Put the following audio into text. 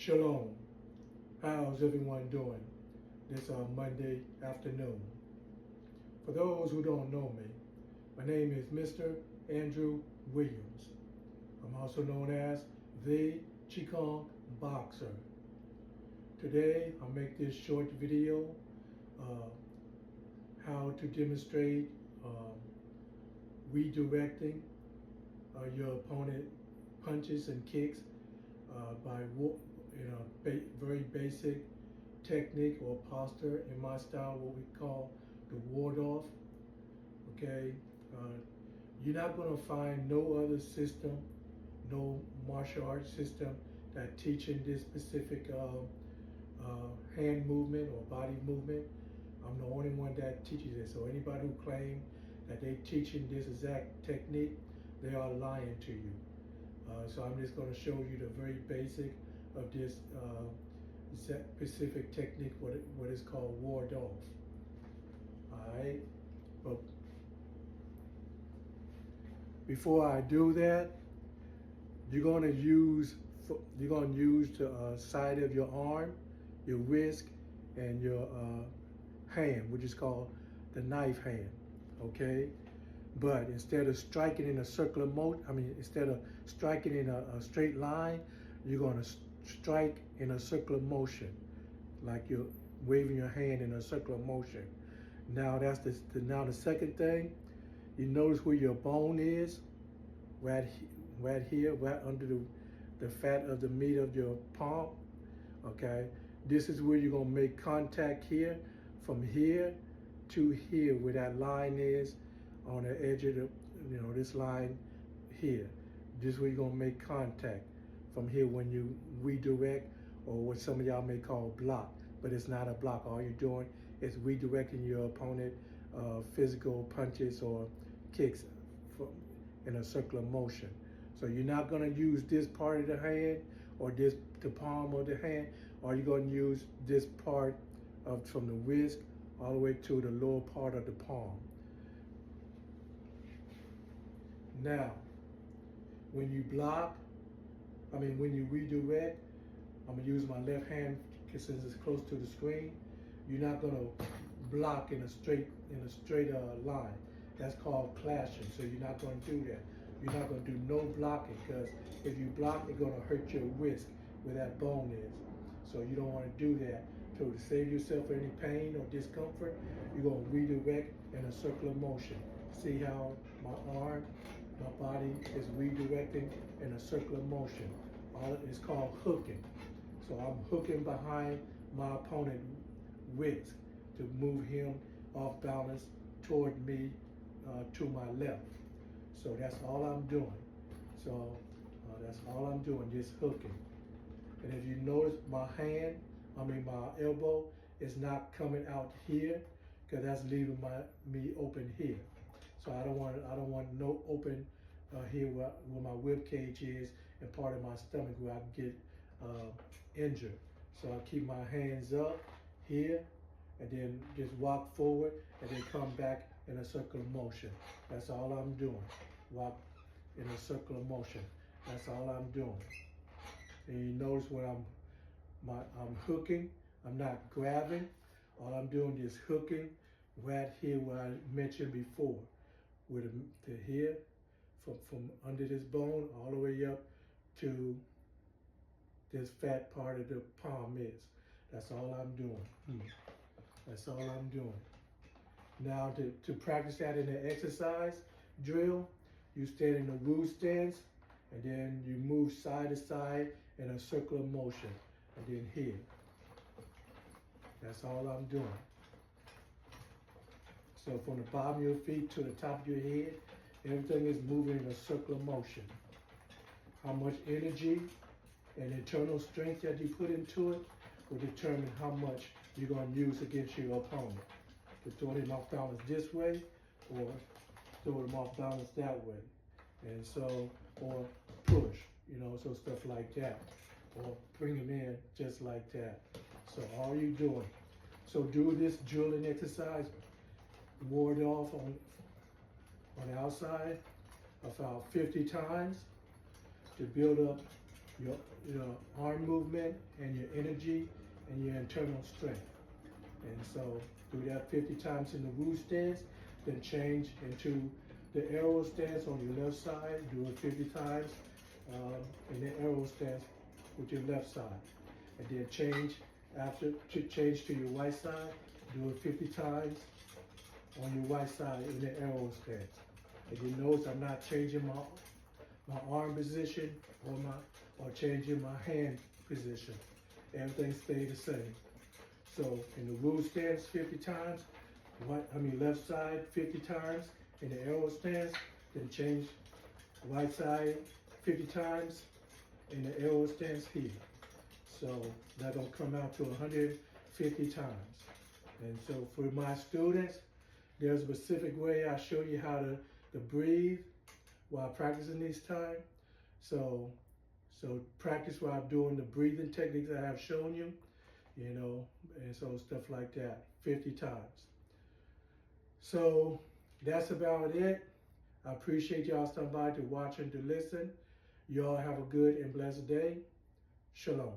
Shalom. How's everyone doing this Monday afternoon? For those who don't know me, my name is Mr. Andrew Williams. I'm also known as the Qigong Boxer. Today I'll make this short video how to demonstrate redirecting your opponent punches and kicks by very basic technique or posture. In my style, what we call the ward off. Okay, you're not going to find no other system, no martial arts system that teaching this specific hand movement or body movement. I'm the only one that teaches it. So anybody who claims that they teaching this exact technique, they are lying to you. So I'm just going to show you the very basic of this specific technique, what is called ward off. All right, but before I do that, you're going to use the side of your arm, your wrist, and your hand, which is called the knife hand. Okay. But instead of striking in a circular instead of striking in a straight line, you're going to strike in a circular motion, like you're waving your hand in a circular motion. Now that's the second thing. You notice where your bone is, right here, right under the fat of the meat of your palm. Okay, this is where you're going to make contact here, from here to here, where that line is. On the edge of the, this line here. This is where you're gonna make contact from here when you redirect, or what some of y'all may call block, but it's not a block. All you're doing is redirecting your opponent physical punches or kicks in a circular motion. So you're not gonna use this part of the hand or the palm of the hand, or you're gonna use this part from the wrist all the way to the lower part of the palm. Now, when you when you redirect, I'm gonna use my left hand since it's close to the screen. You're not gonna block in a straight line. That's called clashing. So you're not gonna do that. You're not gonna do no blocking, because if you block, it's gonna hurt your wrist where that bone is. So you don't want to do that. So to save yourself any pain or discomfort, you're gonna redirect in a circular motion. See how my body is redirecting in a circular motion. It's called hooking. So I'm hooking behind my opponent's wrist to move him off balance toward me to my left. So that's all I'm doing. So that's all I'm doing, just hooking. And if you notice, my elbow is not coming out here, because that's leaving me open here. So I don't want no open here where my rib cage is, and part of my stomach where I can get injured. So I keep my hands up here, and then just walk forward, and then come back in a circular motion. That's all I'm doing. Walk in a circular motion. That's all I'm doing. And you notice when I'm hooking, I'm not grabbing. All I'm doing is hooking right here where I mentioned before, with the here, from under this bone all the way up to this fat part of the palm is. That's all I'm doing. That's all I'm doing. Now to practice that in the exercise drill, you stand in a rude stance, and then you move side to side in a circular motion, and then here. That's all I'm doing. So from the bottom of your feet to the top of your head, everything is moving in a circular motion. How much energy and internal strength that you put into it will determine how much you're going to use against your opponent. To throw him off balance this way, or throw him off balance that way. And so, or push, so stuff like that. Or bring him in just like that. So all you doing. So do this drilling exercise, ward off on the outside about 50 times to build up your arm movement and your energy and your internal strength. And so do that 50 times in the Woo stance, then change into the arrow stance on your left side, do it 50 times in the arrow stance with your left side. And then change to your right side, do it 50 times on your right side in the arrow stance. And you notice I'm not changing my arm position or changing my hand position. Everything stays the same. So in the Woo stance 50 times, left side 50 times in the arrow stance, then change right side 50 times in the arrow stance here. So that's gonna come out to 150 times. And so for my students, there's a specific way I show you how to breathe while practicing this time. So practice while doing the breathing techniques I have shown you, and so stuff like that, 50 times. So that's about it. I appreciate y'all stopping by to watch and to listen. Y'all have a good and blessed day. Shalom.